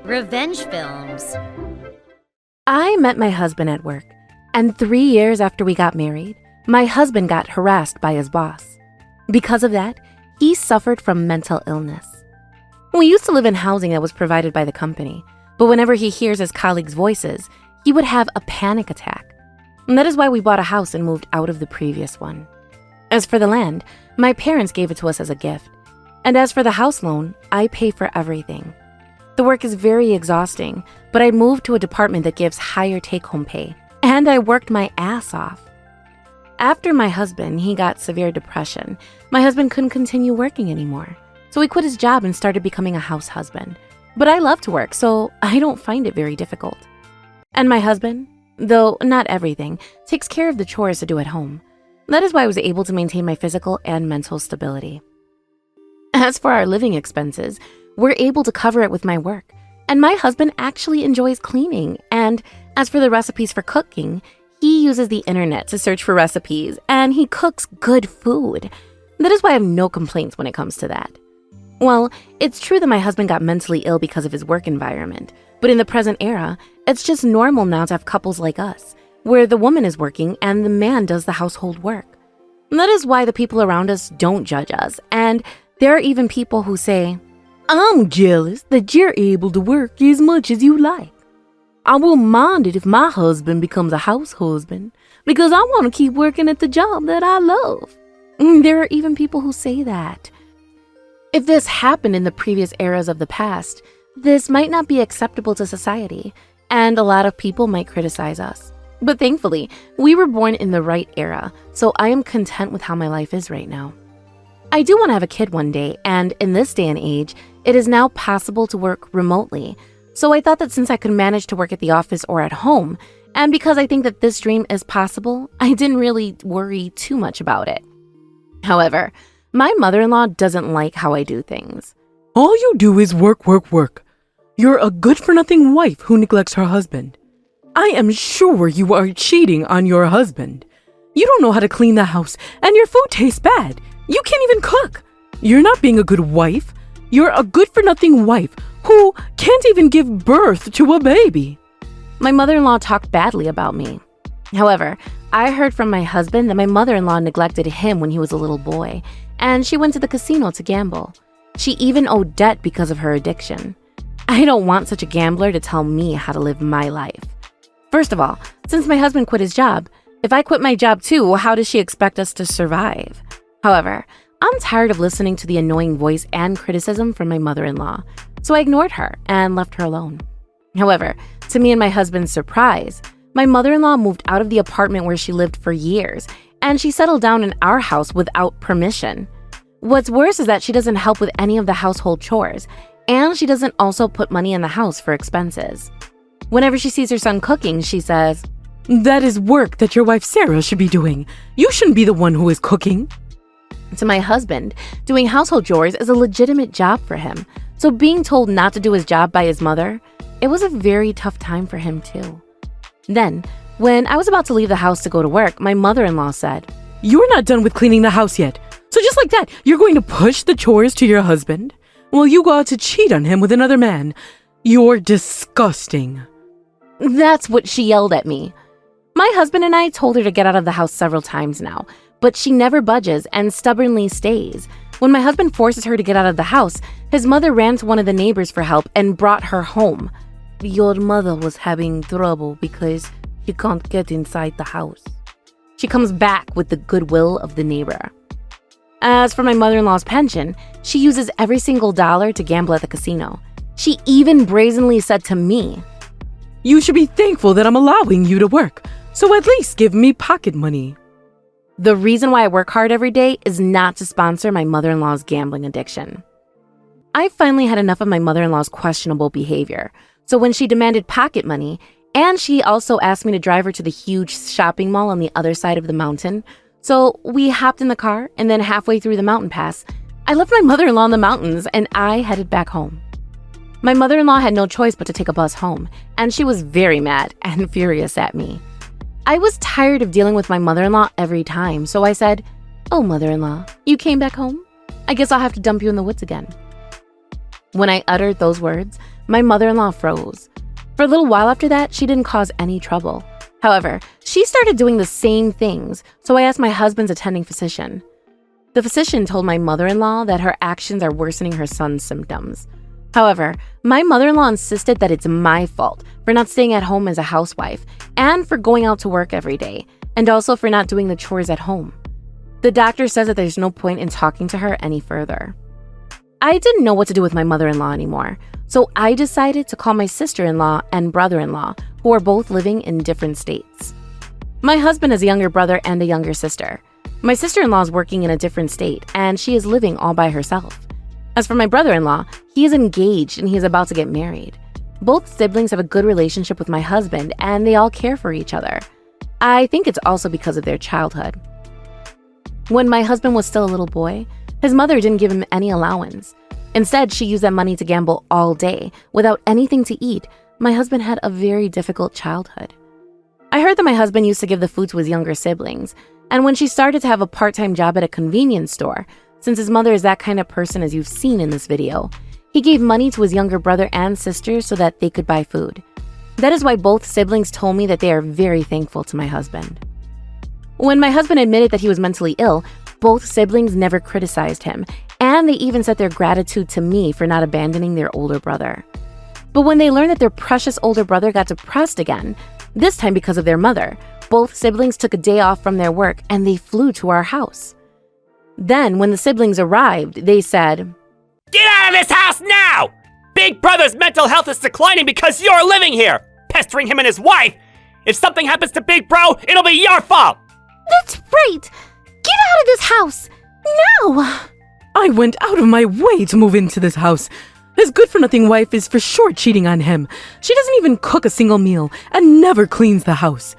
Revenge films. I met my husband at work, and 3 years after we got married, my husband got harassed by his boss. Because of that, he suffered from mental illness. We used to live in housing that was provided by the company, but whenever he hears his colleagues' voices, he would have a panic attack. And that is why we bought a house and moved out of the previous one. As for the land, my parents gave it to us as a gift. And as for the house loan, I pay for everything. The work is very exhausting, but I moved to a department that gives higher take-home pay, and I worked my ass off. After my husband, he got severe depression. My husband couldn't continue working anymore, so he quit his job and started becoming a house husband. But I love to work, so I don't find it very difficult. And my husband, though not everything, takes care of the chores to do at home. That is why I was able to maintain my physical and mental stability. As for our living expenses, we're able to cover it with my work, and my husband actually enjoys cleaning. And as for the recipes for cooking, he uses the internet to search for recipes, and he cooks good food. That is why I have no complaints when it comes to that. Well, it's true that my husband got mentally ill because of his work environment, but in the present era, it's just normal now to have couples like us, where the woman is working and the man does the household work. And that is why the people around us don't judge us, and there are even people who say, "I'm jealous that you're able to work as much as you like. I won't mind it if my husband becomes a house husband because I want to keep working at the job that I love." There are even people who say that. If this happened in the previous eras of the past, this might not be acceptable to society, and a lot of people might criticize us. But thankfully, we were born in the right era, so I am content with how my life is right now. I do want to have a kid one day, and in this day and age, it is now possible to work remotely. So I thought that since I could manage to work at the office or at home, and because I think that this dream is possible, I didn't really worry too much about it. However, my mother-in-law doesn't like how I do things. All you do is work, work, work. You're a good-for-nothing wife who neglects her husband. I am sure you are cheating on your husband. You don't know how to clean the house, and your food tastes bad. You can't even cook. You're not being a good wife. You're a good-for-nothing wife who can't even give birth to a baby. My mother-in-law talked badly about me. However, I heard from my husband that my mother-in-law neglected him when he was a little boy, and she went to the casino to gamble. She even owed debt because of her addiction. I don't want such a gambler to tell me how to live my life. First of all, since my husband quit his job, if I quit my job too, how does she expect us to survive? However, I'm tired of listening to the annoying voice and criticism from my mother-in-law, so I ignored her and left her alone. However, to me and my husband's surprise, my mother-in-law moved out of the apartment where she lived for years, and she settled down in our house without permission. What's worse is that she doesn't help with any of the household chores, and she doesn't also put money in the house for expenses. Whenever she sees her son cooking, she says, "That is work that your wife Sarah should be doing. You shouldn't be the one who is cooking." To my husband, doing household chores is a legitimate job for him, so being told not to do his job by his mother, it was a very tough time for him too. Then, when I was about to leave the house to go to work, my mother-in-law said, "You're not done with cleaning the house yet. So just like that, you're going to push the chores to your husband? Well, you go out to cheat on him with another man. You're disgusting." That's what she yelled at me. My husband and I told her to get out of the house several times now, but she never budges and stubbornly stays. When my husband forces her to get out of the house, his mother ran to one of the neighbors for help and brought her home. "Your mother was having trouble because she can't get inside the house." She comes back with the goodwill of the neighbor. As for my mother-in-law's pension, she uses every single dollar to gamble at the casino. She even brazenly said to me, "You should be thankful that I'm allowing you to work, so at least give me pocket money." The reason why I work hard every day is not to sponsor my mother-in-law's gambling addiction. I finally had enough of my mother-in-law's questionable behavior, so when she demanded pocket money, and she also asked me to drive her to the huge shopping mall on the other side of the mountain, so we hopped in the car, and then halfway through the mountain pass, I left my mother-in-law in the mountains and I headed back home. My mother-in-law had no choice but to take a bus home, and she was very mad and furious at me. I was tired of dealing with my mother-in-law every time, so I said, "Oh, mother-in-law, you came back home? I guess I'll have to dump you in the woods again." When I uttered those words, my mother-in-law froze. For a little while after that, she didn't cause any trouble. However, she started doing the same things, so I asked my husband's attending physician. The physician told my mother-in-law that her actions are worsening her son's symptoms. However, my mother-in-law insisted that it's my fault for not staying at home as a housewife and for going out to work every day, and also for not doing the chores at home. The doctor says that there's no point in talking to her any further. I didn't know what to do with my mother-in-law anymore, so I decided to call my sister-in-law and brother-in-law, who are both living in different states. My husband has a younger brother and a younger sister. My sister-in-law is working in a different state, and she is living all by herself. As for my brother-in-law, he is engaged and he is about to get married. Both siblings have a good relationship with my husband, and they all care for each other. I think it's also because of their childhood. When my husband was still a little boy, his mother didn't give him any allowance. Instead, she used that money to gamble all day. Without anything to eat, my husband had a very difficult childhood. I heard that my husband used to give the food to his younger siblings, and when she started to have a part-time job at a convenience store, since his mother is that kind of person as you've seen in this video, he gave money to his younger brother and sister so that they could buy food. That is why both siblings told me that they are very thankful to my husband. When my husband admitted that he was mentally ill, both siblings never criticized him, and they even said their gratitude to me for not abandoning their older brother. But when they learned that their precious older brother got depressed again, this time because of their mother, both siblings took a day off from their work and they flew to our house. Then, when the siblings arrived, they said, "Get out of this house now! Big Brother's mental health is declining because you're living here, pestering him and his wife! If something happens to Big Bro, it'll be your fault!" That's right! Get out of this house! Now! I went out of my way to move into this house. His good-for-nothing wife is for sure cheating on him. She doesn't even cook a single meal and never cleans the house.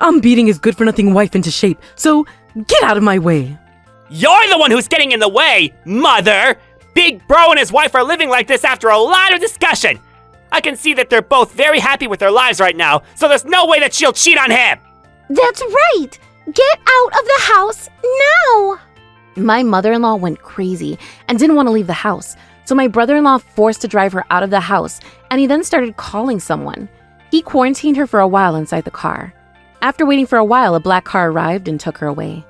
I'm beating his good-for-nothing wife into shape, so get out of my way. You're the one who's getting in the way, Mother! Big Bro and his wife are living like this after a lot of discussion. I can see that they're both very happy with their lives right now, so there's no way that she'll cheat on him! That's right! Get out of the house now! My mother-in-law went crazy and didn't want to leave the house, so my brother-in-law forced to drive her out of the house, and he then started calling someone. He quarantined her for a while inside the car. After waiting for a while, a black car arrived and took her away.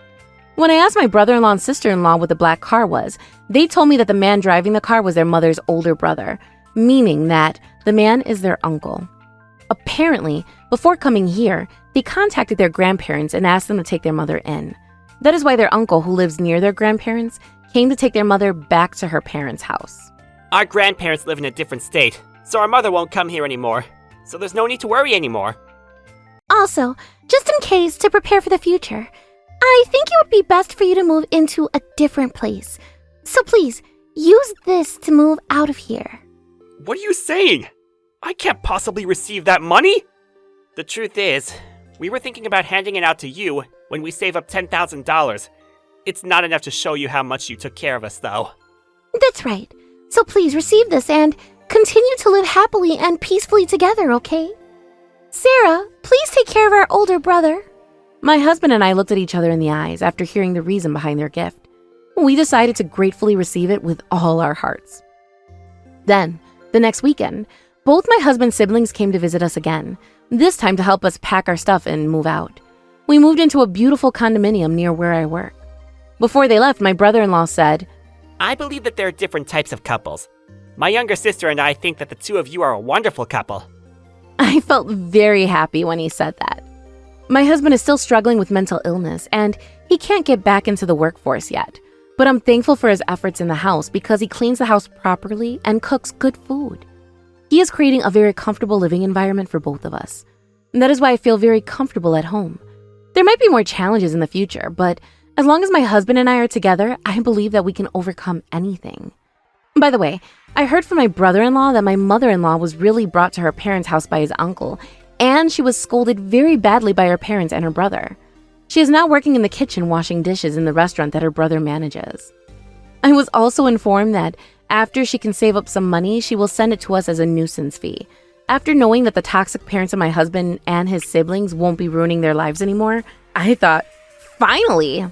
When I asked my brother-in-law and sister-in-law what the black car was, they told me that the man driving the car was their mother's older brother, meaning that the man is their uncle. Apparently, before coming here, they contacted their grandparents and asked them to take their mother in. That is why their uncle, who lives near their grandparents, came to take their mother back to her parents' house. Our grandparents live in a different state, so our mother won't come here anymore. So there's no need to worry anymore. Also, just in case, to prepare for the future, I think it would be best for you to move into a different place. So please, use this to move out of here. What are you saying? I can't possibly receive that money! The truth is, we were thinking about handing it out to you when we save up $10,000. It's not enough to show you how much you took care of us, though. That's right. So please receive this and continue to live happily and peacefully together, okay? Sarah, please take care of our older brother. My husband and I looked at each other in the eyes after hearing the reason behind their gift. We decided to gratefully receive it with all our hearts. Then, the next weekend, both my husband's siblings came to visit us again, this time to help us pack our stuff and move out. We moved into a beautiful condominium near where I work. Before they left, my brother-in-law said, I believe that there are different types of couples. My younger sister and I think that the two of you are a wonderful couple. I felt very happy when he said that. My husband is still struggling with mental illness, and he can't get back into the workforce yet. But I'm thankful for his efforts in the house because he cleans the house properly and cooks good food. He is creating a very comfortable living environment for both of us. And that is why I feel very comfortable at home. There might be more challenges in the future, but as long as my husband and I are together, I believe that we can overcome anything. By the way, I heard from my brother-in-law that my mother-in-law was really brought to her parents' house by his uncle, and she was scolded very badly by her parents and her brother. She is now working in the kitchen washing dishes in the restaurant that her brother manages. I was also informed that after she can save up some money, she will send it to us as a nuisance fee. After knowing that the toxic parents of my husband and his siblings won't be ruining their lives anymore, I thought, finally!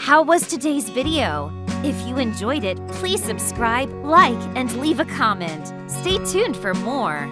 How was today's video? If you enjoyed it, please subscribe, like, and leave a comment. Stay tuned for more.